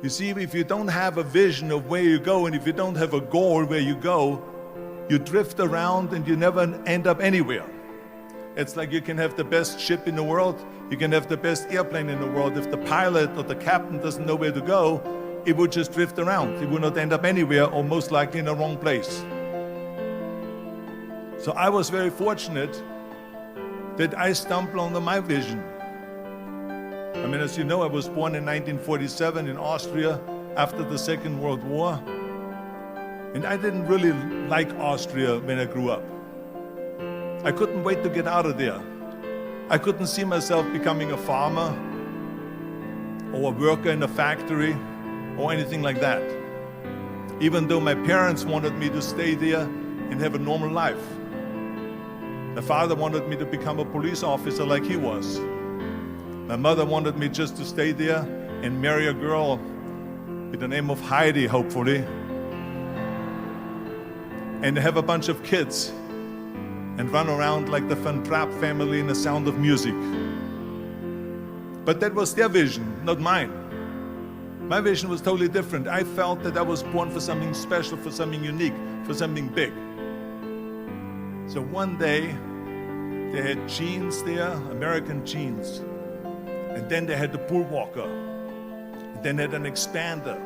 You see, if you don't have a vision of where you go, and if you don't have a goal where you go, you drift around and you never end up anywhere. It's like you can have the best ship in the world, you can have the best airplane in the world. If the pilot or the captain doesn't know where to go, it would just drift around. It would not end up anywhere, or most likely in the wrong place. So I was very fortunate that I stumbled onto my vision. I mean, as you know, I was born in 1947 in Austria after the Second World War. And I didn't really like Austria when I grew up. I couldn't wait to get out of there. I couldn't see myself becoming a farmer or a worker in a factory or anything like that. Even though my parents wanted me to stay there and have a normal life. My father wanted me to become a police officer like he was. My mother wanted me just to stay there and marry a girl with the name of Heidi, hopefully, and have a bunch of kids and run around like the Van Trapp family in The Sound of Music. But that was their vision, not mine. My vision was totally different. I felt that I was born for something special, for something unique, for something big. So one day, they had jeans there, American jeans. And then they had the bull walker. And then they had an expander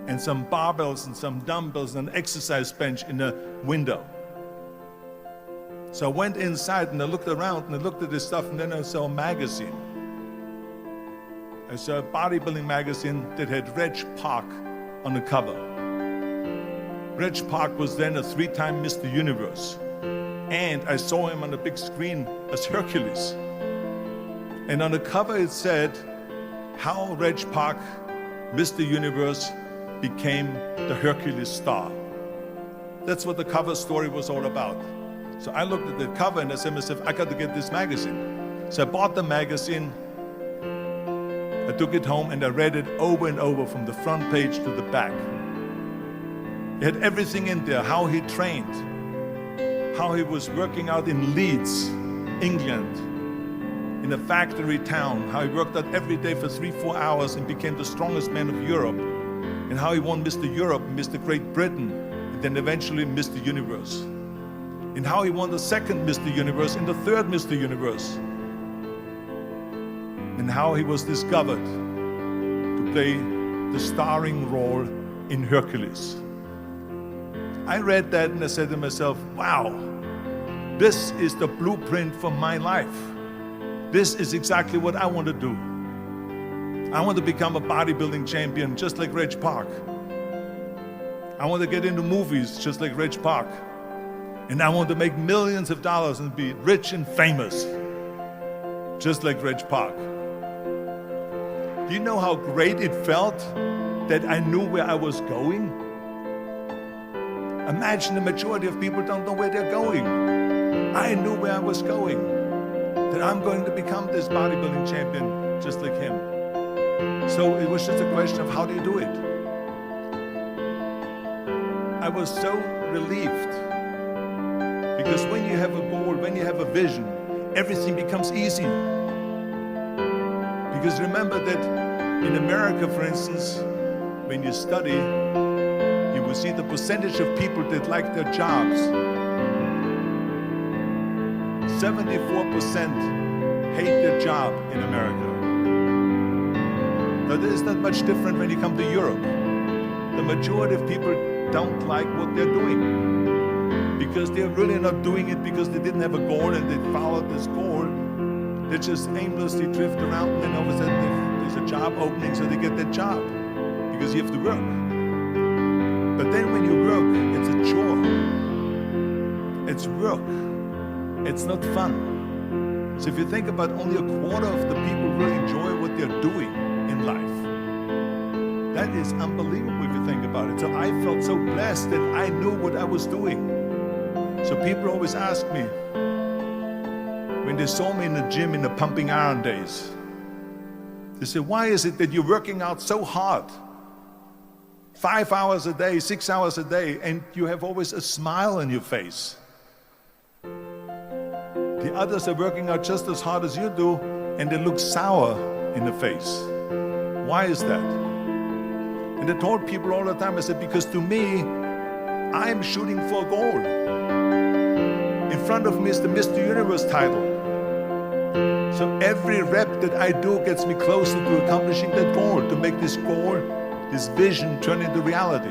and some barbells and some dumbbells and an exercise bench in the window. So I went inside and I looked around and I looked at this stuff, and then I saw a magazine. I saw a bodybuilding magazine that had Reg Park on the cover. Reg Park was then a 3-time Mr. Universe. And I saw him on the big screen as Hercules. And on the cover it said, how Reg Park, Mr. Universe, became the Hercules star. That's what the cover story was all about. So I looked at the cover and I said to myself, I got to get this magazine. So I bought the magazine, I took it home and I read it over and over from the front page to the back. It had everything in there, how he trained, how he was working out in Leeds, England, in a factory town, how he worked out every day for 3-4 hours and became the strongest man of Europe, and how he won Mr. Europe, Mr. Great Britain, and then eventually Mr. Universe. And how he won the second Mr. Universe and the third Mr. Universe. And how he was discovered to play the starring role in Hercules. I read that and I said to myself, wow, this is the blueprint for my life. This is exactly what I want to do. I want to become a bodybuilding champion just like Reg Park. I want to get into movies just like Reg Park. And I want to make millions of dollars and be rich and famous just like Reg Park. Do you know how great it felt that I knew where I was going? Imagine the majority of people don't know where they're going. I knew where I was going, that I'm going to become this bodybuilding champion just like him. So it was just a question of how do you do it? I was so relieved, because when you have a goal, when you have a vision, everything becomes easy. Because remember that in America, for instance, when you study, you will see the percentage of people that like their jobs. 74% hate their job in America. Now, this is not much different when you come to Europe. The majority of people don't like what they're doing because they're really not doing it because they didn't have a goal and they followed this goal. They just aimlessly drift around, and then all of a sudden there's a job opening, so they get that job because you have to work. But then when you work, it's a chore. It's work. It's not fun. So if you think about, only a quarter of the people really enjoy what they're doing in life. That is unbelievable if you think about it. So I felt so blessed that I knew what I was doing. So people always ask me, when they saw me in the gym in the pumping iron days, they said, why is it that you're working out so hard? 5 hours a day, 6 hours a day, and you have always a smile on your face. The others are working out just as hard as you do, and they look sour in the face. Why is that? And I told people all the time, I said, because to me, I'm shooting for a goal. In front of me is the Mr. Universe title. So every rep that I do gets me closer to accomplishing that goal, to make this goal, this vision turn into reality.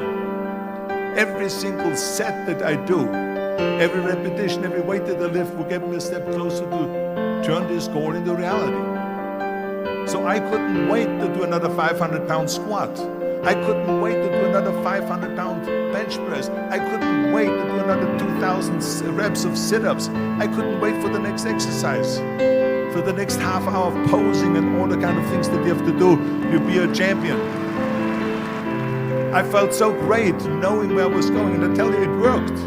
Every single set that I do, every repetition, every weight that I lift will get me a step closer to turn this goal into reality. So I couldn't wait to do another 500-pound squat. I couldn't wait to do another 500-pound bench press. I couldn't wait to do another 2,000 reps of sit-ups. I couldn't wait for the next exercise, for the next half hour of posing and all the kind of things that you have to do to be a champion. I felt so great knowing where I was going, and I tell you, it worked.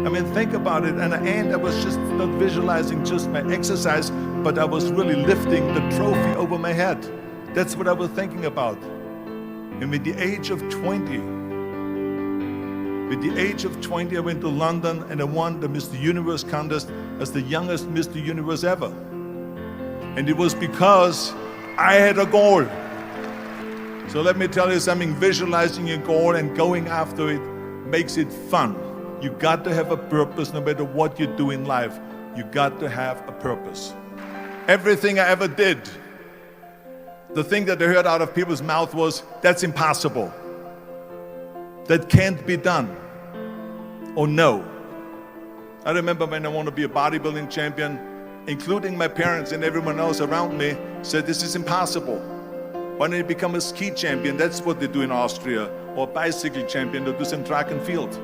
I mean, think about it. And at the end, I was just not visualizing just my exercise, but I was really lifting the trophy over my head. That's what I was thinking about. And with the age of 20, I went to London and I won the Mr. Universe contest as the youngest Mr. Universe ever. And it was because I had a goal. So let me tell you something, visualizing a goal and going after it makes it fun. You got to have a purpose no matter what you do in life. You got to have a purpose. Everything I ever did, the thing that I heard out of people's mouth was, that's impossible. That can't be done. Or no. I remember when I wanted to be a bodybuilding champion, including my parents and everyone else around me, said this is impossible. Why don't you become a ski champion? That's what they do in Austria. Or a bicycle champion, or do some track and field.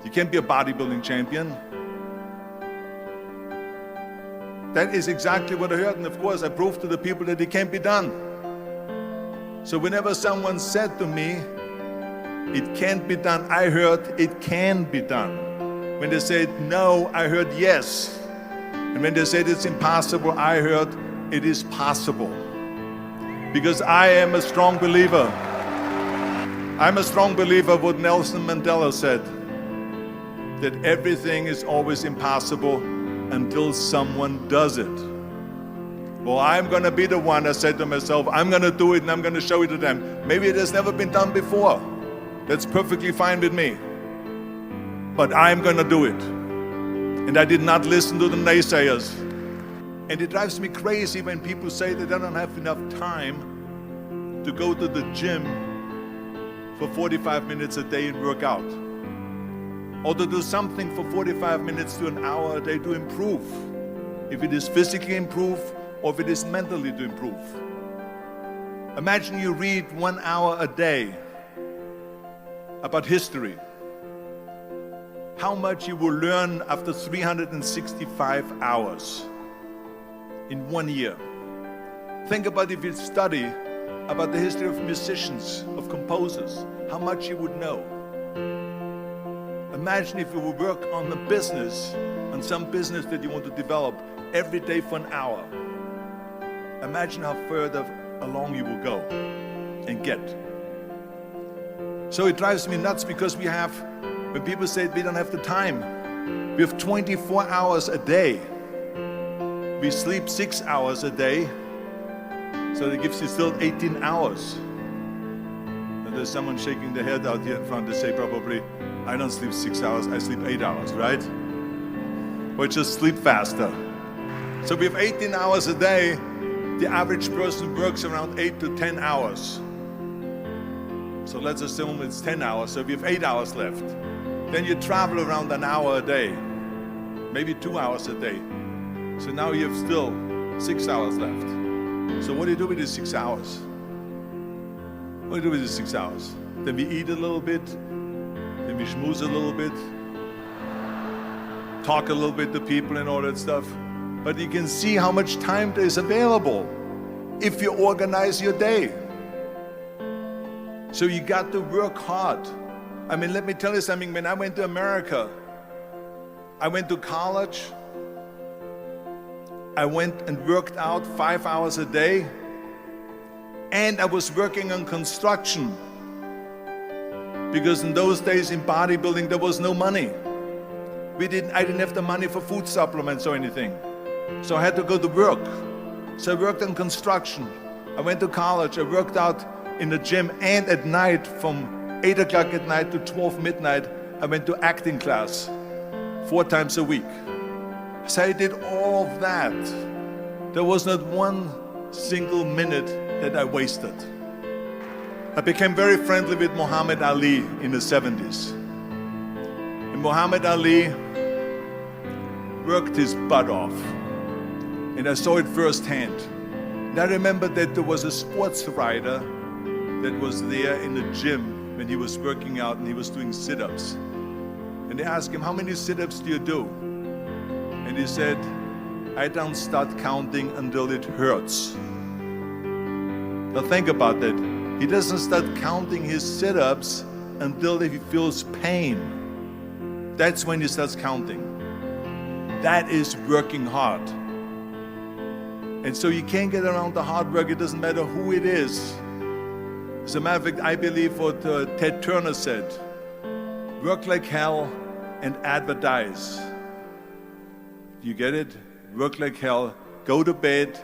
You can't be a bodybuilding champion. That is exactly what I heard, and of course I proved to the people that it can't be done. So whenever someone said to me, it can't be done, I heard it can be done. When they said no, I heard yes. And when they said it's impossible, I heard it is possible. Because I am a strong believer. I'm a strong believer of what Nelson Mandela said, that everything is always impossible until someone does it. Well, I'm gonna be the one, I said to myself, I'm gonna do it and I'm gonna show it to them. Maybe it has never been done before. That's perfectly fine with me. But I'm gonna do it. And I did not listen to the naysayers. And it drives me crazy when people say that they don't have enough time to go to the gym for 45 minutes a day and work out. Or to do something for 45 minutes to an hour a day to improve. If it is physically improve or if it is mentally to improve. Imagine you read 1 hour a day about history. How much you will learn after 365 hours in 1 year. Think about if you study about the history of musicians, of composers, how much you would know. Imagine if you would work on a business, on some business that you want to develop every day for an hour. Imagine how further along you will go and get. So it drives me nuts because we have, when people say we don't have the time, we have 24 hours a day. We sleep 6 hours a day, so that gives you still 18 hours. And there's someone shaking their head out here in front to say probably, I don't sleep 6 hours, I sleep 8 hours, right? Or just sleep faster. So we have 18 hours a day. The average person works around 8 to 10 hours. So let's assume it's 10 hours, so we have 8 hours left. Then you travel around an hour a day, maybe 2 hours a day. So now you have still 6 hours left. So what do you do with these 6 hours? What do you do with these 6 hours? Then we eat a little bit, then we schmooze a little bit, talk a little bit to people and all that stuff. But you can see how much time there is available if you organize your day. So you got to work hard. I mean, let me tell you something. When I went to America, I went to college. I went and worked out 5 hours a day. And I was working on construction. Because in those days in bodybuilding, there was no money. I didn't have the money for food supplements or anything. So I had to go to work. So I worked on construction. I went to college. I worked out in the gym, and at night from 8 o'clock at night to 12 midnight, I went to acting class 4 times a week. So I did all of that. There was not one single minute that I wasted. I became very friendly with Muhammad Ali in the 70s. And Muhammad Ali worked his butt off. And I saw it firsthand. And I remember that there was a sports writer that was there in the gym when he was working out and he was doing sit-ups. And they asked him, how many sit-ups do you do? And he said, I don't start counting until it hurts. Now think about that. He doesn't start counting his sit-ups until he feels pain. That's when he starts counting. That is working hard. And so you can't get around the hard work. It doesn't matter who it is. As a matter of fact, I believe what Ted Turner said, work like hell and advertise. You get it? Work like hell, go to bed,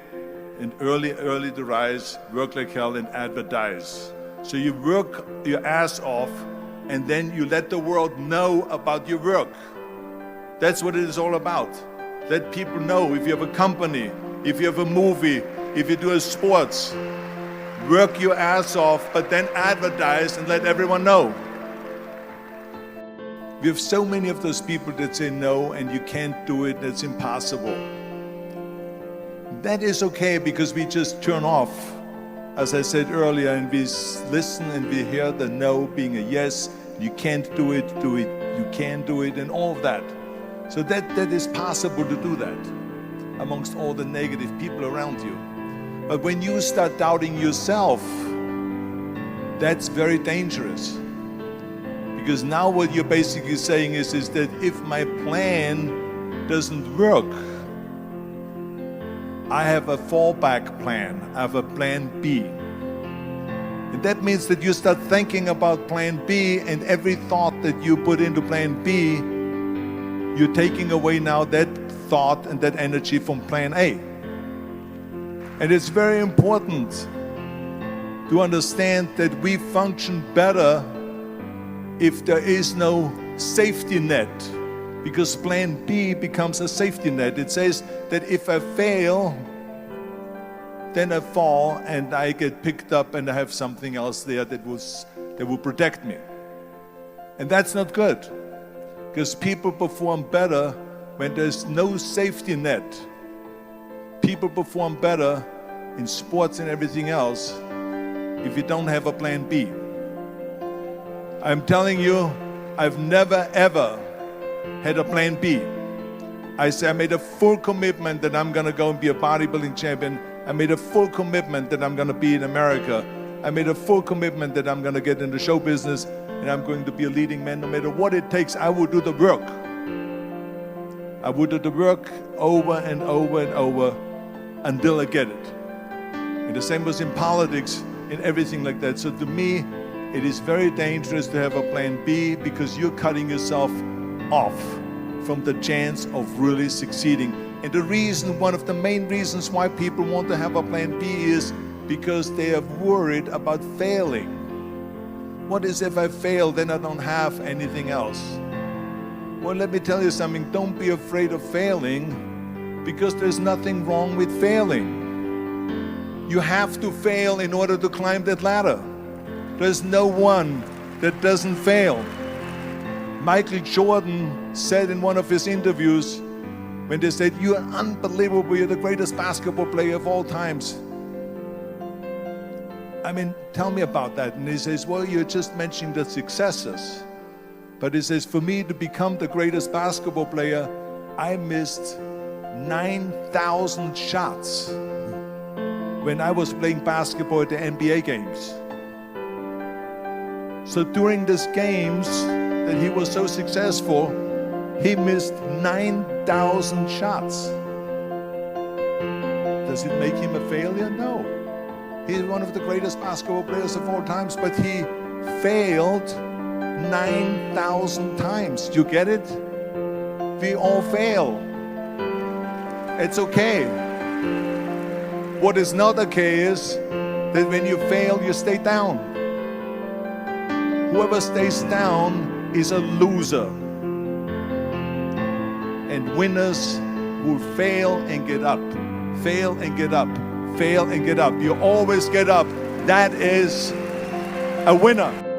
and early to rise, work like hell and advertise. So you work your ass off, and then you let the world know about your work. That's what it is all about. Let people know. If you have a company, if you have a movie, if you do a sports, work your ass off, but then advertise and let everyone know. We have so many of those people that say no and you can't do it, that's impossible. That is okay because we just turn off, as I said earlier, and we listen and we hear the no being a yes. You can't do it, you can do it, and all of that. So that is possible to do that amongst all the negative people around you. But when you start doubting yourself, that's very dangerous. Because now what you're basically saying is that if my plan doesn't work, I have a fallback plan. I have a plan B. And that means that you start thinking about plan B, and every thought that you put into plan B, you're taking away now that thought and that energy from plan A. And it's very important to understand that we function better if there is no safety net, because plan B becomes a safety net. It says that if I fail, then I fall and I get picked up and I have something else there that will protect me. And that's not good, because people perform better when there's no safety net. People perform better in sports and everything else if you don't have a plan B. I'm telling you, I've never ever had a plan B. I made a full commitment that I'm gonna go and be a bodybuilding champion. I made a full commitment that I'm gonna be in America. I made a full commitment that I'm gonna get into show business and I'm going to be a leading man. No matter what it takes, I will do the work. I will do the work over and over and over until I get it. And the same was in politics, in everything like that. So to me, it is very dangerous to have a plan B, because you're cutting yourself off from the chance of really succeeding. And the reason, one of the main reasons why people want to have a plan B is because they are worried about failing. What is if I fail, then I don't have anything else? Well, let me tell you something. Don't be afraid of failing, because there's nothing wrong with failing. You have to fail in order to climb that ladder. There's no one that doesn't fail. Michael Jordan said in one of his interviews, when they said, "You are unbelievable, you're the greatest basketball player of all times." I mean, tell me about that. And he says, well, you're just mentioning the successes. But he says, for me to become the greatest basketball player, I missed 9,000 shots when I was playing basketball at the NBA games. So during these games that he was so successful, he missed 9,000 shots. Does it make him a failure? No. He's one of the greatest basketball players of all times, but he failed 9,000 times. Do you get it? We all fail. It's okay. What is not okay is that when you fail, you stay down. Whoever stays down is a loser. And winners will fail and get up, fail and get up, fail and get up. You always get up. That is a winner.